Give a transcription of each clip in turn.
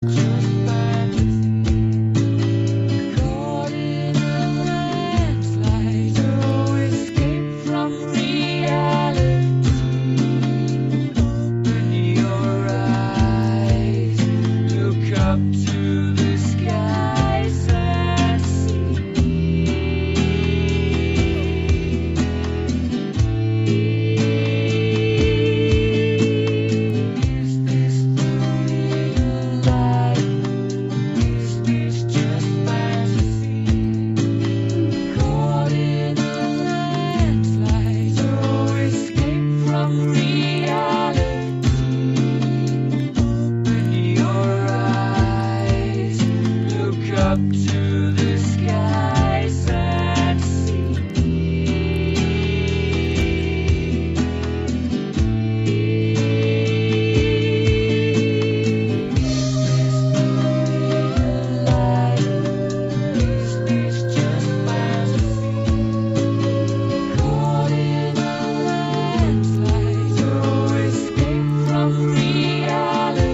Just fantasy, caught in a landslide, no escape from reality. Open your eyes, look up to the skies and see. Is this the real life? Is this just fantasy? Caught in a landslide, no escape from reality. Open your eyes, look up to the skies and see. Is this just fantasy? Caught in a landslide, no escape from reality.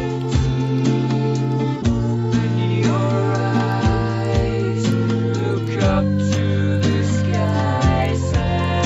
Open your eyes, look up to the skies and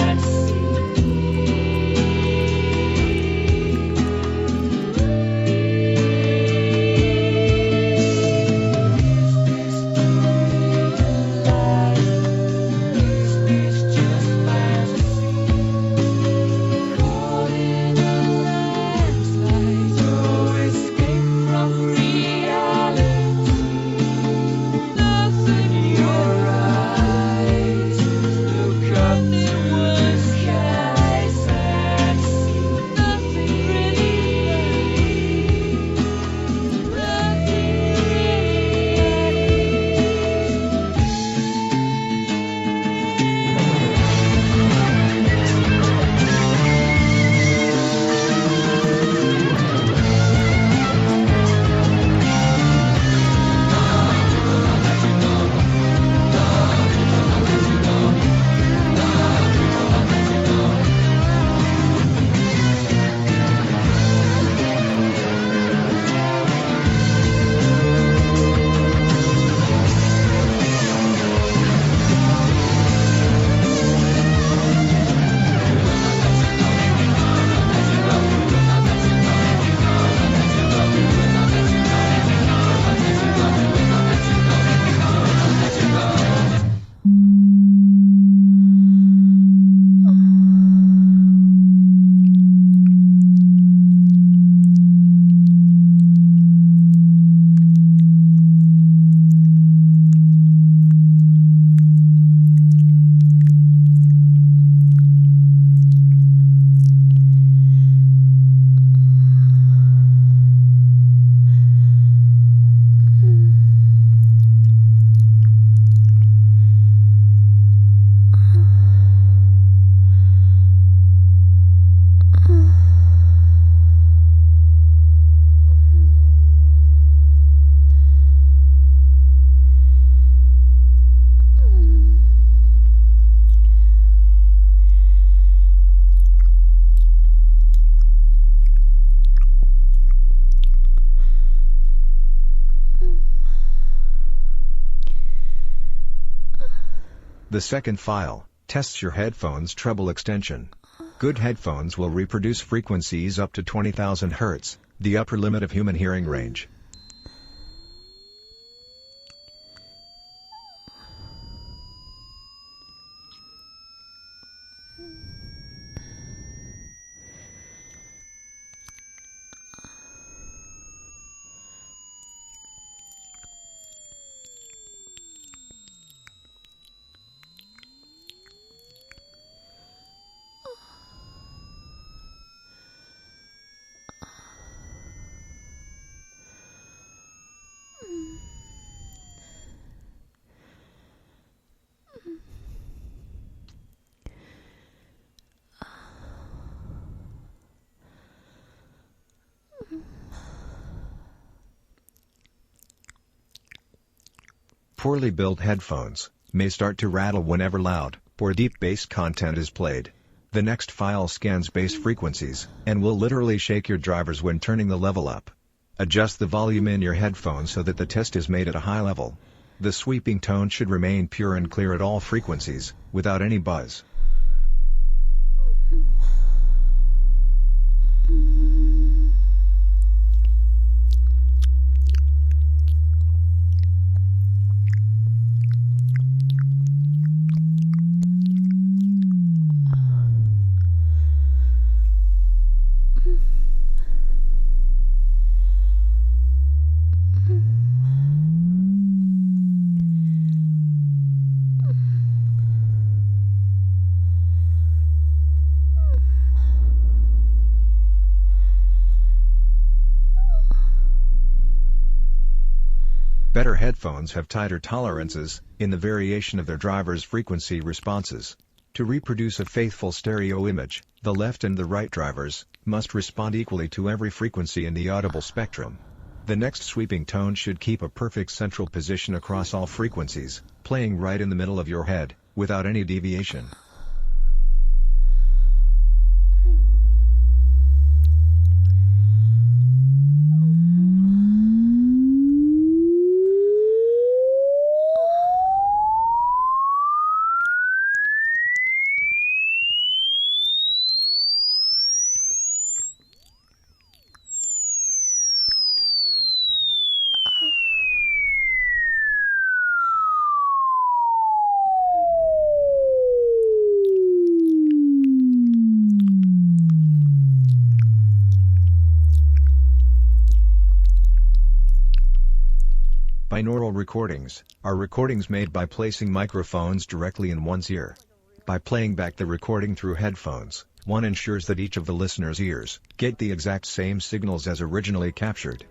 The second file tests your headphones' treble extension. Good headphones will reproduce frequencies up to 20,000 Hz, the upper limit of human hearing range. Poorly built headphones may start to rattle whenever loud or deep bass content is played. The next file scans bass frequencies and will literally shake your drivers when turning the level up. Adjust the volume in your headphones so that the test is made at a high level. The sweeping tone should remain pure and clear at all frequencies, without any buzz. Better headphones have tighter tolerances in the variation of their driver's frequency responses. To reproduce a faithful stereo image, the left and the right drivers must respond equally to every frequency in the audible spectrum. The next sweeping tone should keep a perfect central position across all frequencies, playing right in the middle of your head, without any deviation. Binaural recordings are recordings made by placing microphones directly in one's ear. By playing back the recording through headphones, one ensures that each of the listener's ears get the exact same signals as originally captured.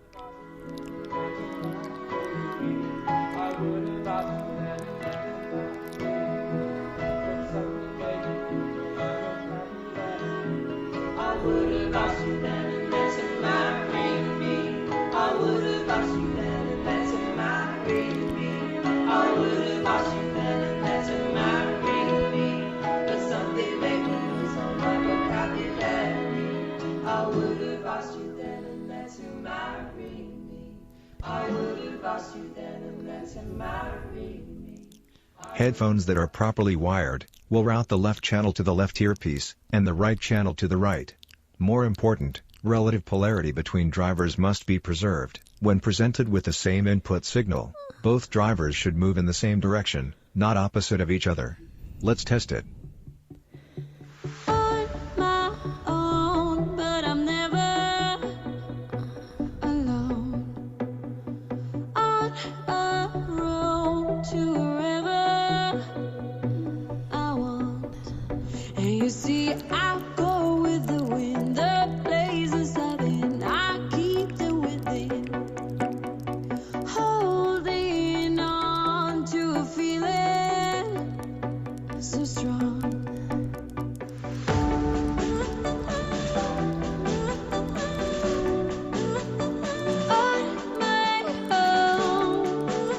Headphones that are properly wired will route the left channel to the left earpiece and the right channel to the right. More important, relative polarity between drivers must be preserved. When presented with the same input signal, both drivers should move in the same direction, not opposite of each other. Let's test it. On my own, but I'm never alone. On a road to wherever I want. And you see, I go with the wind, the blazes southern, I keep them within. Holding on to a feeling so strong. On my own,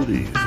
melodies.